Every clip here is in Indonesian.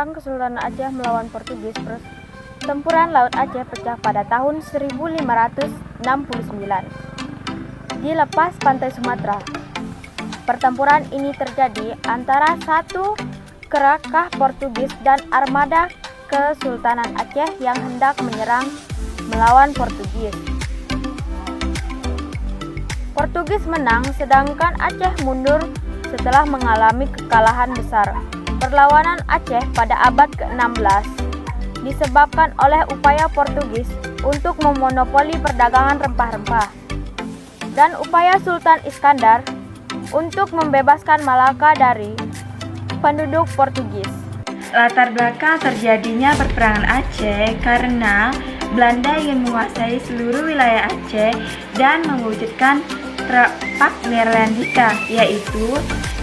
Perang Kesultanan Aceh melawan Portugis. Pertempuran Laut Aceh pecah pada tahun 1569 di lepas pantai Sumatera. Pertempuran ini terjadi antara satu kerakah Portugis dan armada Kesultanan Aceh yang hendak menyerang melawan Portugis. Portugis menang sedangkan Aceh mundur setelah mengalami kekalahan besar. Perlawanan Aceh pada abad ke-16 disebabkan oleh upaya Portugis untuk memonopoli perdagangan rempah-rempah dan upaya Sultan Iskandar untuk membebaskan Malaka dari penduduk Portugis. Latar belakang terjadinya perperangan Aceh karena Belanda ingin menguasai seluruh wilayah Aceh dan mewujudkan Pak Neerlandika, yaitu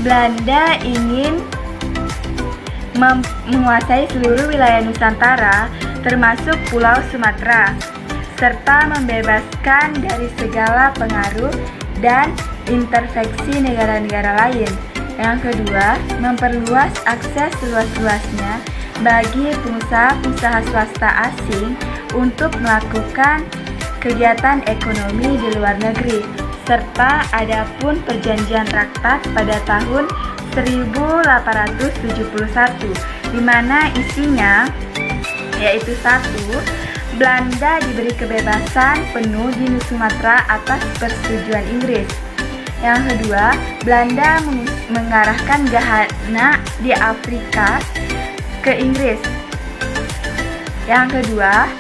Belanda ingin menguasai seluruh wilayah Nusantara termasuk Pulau Sumatera serta membebaskan dari segala pengaruh dan intervensi negara-negara lain. Yang kedua, memperluas akses seluas-luasnya bagi pengusaha-pengusaha swasta asing untuk melakukan kegiatan ekonomi di luar negeri, serta adapun perjanjian traktat pada tahun 1871 di mana isinya yaitu 1. Belanda diberi kebebasan penuh di Sumatera atas persetujuan Inggris. Yang kedua, Belanda mengarahkan Ghana di Afrika ke Inggris. Yang kedua,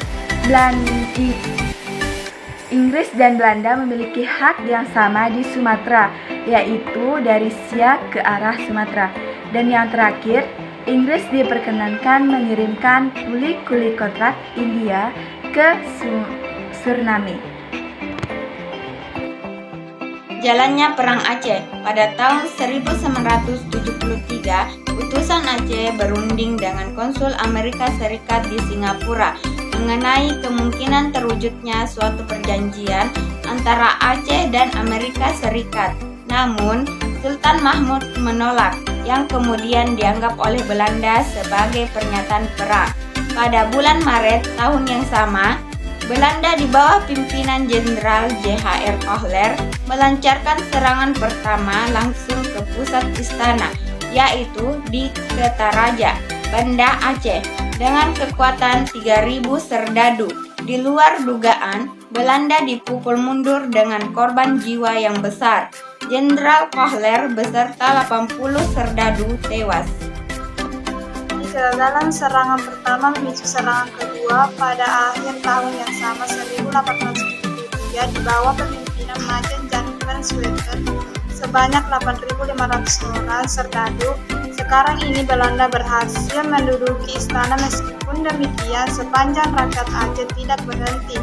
Inggris dan Belanda memiliki hak yang sama di Sumatera, yaitu dari Siak ke arah Sumatera. Dan yang terakhir, Inggris diperkenankan mengirimkan kuli-kuli kontrak India ke Suriname. Jalannya Perang Aceh. Pada tahun 1973, utusan Aceh berunding dengan konsul Amerika Serikat di Singapura mengenai kemungkinan terwujudnya suatu perjanjian antara Aceh dan Amerika Serikat. Namun, Sultan Mahmud menolak, yang kemudian dianggap oleh Belanda sebagai pernyataan perang. Pada bulan Maret tahun yang sama, Belanda di bawah pimpinan Jenderal J.H.R. Kohler melancarkan serangan pertama langsung ke pusat istana, yaitu di Ketaraja, Banda Aceh, dengan kekuatan 3.000 serdadu. Di luar dugaan, Belanda dipukul mundur dengan korban jiwa yang besar. Jenderal Kohler beserta 80 serdadu tewas. Kegagalan serangan pertama memicu serangan kedua pada akhir tahun yang sama 1873 di bawah pemimpinan Majen Jan van Swieten sebanyak 8.500 orang serdadu. Sekarang ini Belanda berhasil menduduki istana, meskipun demikian sepanjang rakyat Aceh tidak berhenti.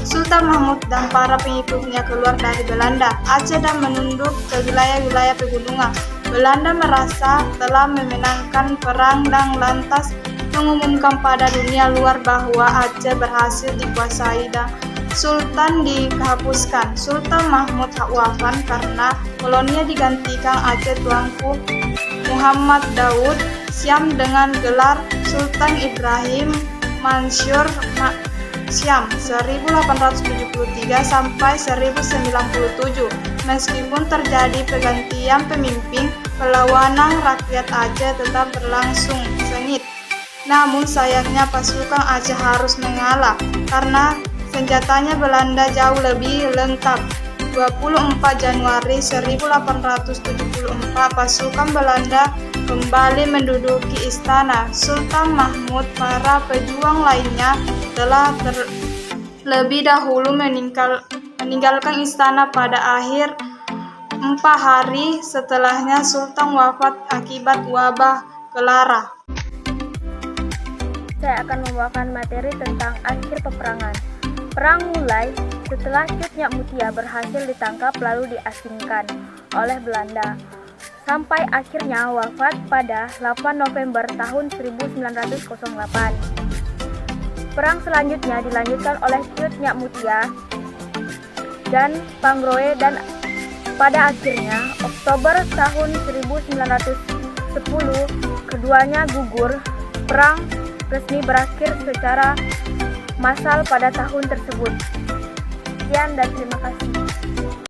Sultan Mahmud dan para pengikutnya keluar dari Belanda Aceh dan menunduk ke wilayah-wilayah pegunungan. Belanda merasa telah memenangkan perang dan lantas mengumumkan pada dunia luar bahwa Aceh berhasil dikuasai dan Sultan dihapuskan. Sultan Mahmud wafat karena koloninya digantikan Aceh Tuanku Muhammad Daud Syam dengan gelar Sultan Ibrahim Mansur Syam 1873 sampai 1097. Meskipun terjadi pergantian pemimpin, perlawanan rakyat Aceh tetap berlangsung sengit. Namun sayangnya pasukan Aceh harus mengalah karena senjatanya Belanda jauh lebih lengkap. 24 Januari 1874 pasukan Belanda kembali menduduki istana. Sultan Mahmud para pejuang lainnya telah terlebih dahulu meninggalkan istana pada akhir 4 hari setelahnya Sultan wafat akibat wabah kelara. Saya akan membawakan materi tentang akhir peperangan. Perang mulai setelah Cut Nyak Mutia berhasil ditangkap lalu diasingkan oleh Belanda, sampai akhirnya wafat pada 8 November tahun 1908. Perang selanjutnya dilanjutkan oleh Cut Nyak Mutia dan Pangroe dan pada akhirnya Oktober tahun 1910 keduanya gugur Perang resmi berakhir secara massal pada tahun tersebut. Sekian dan terima kasih.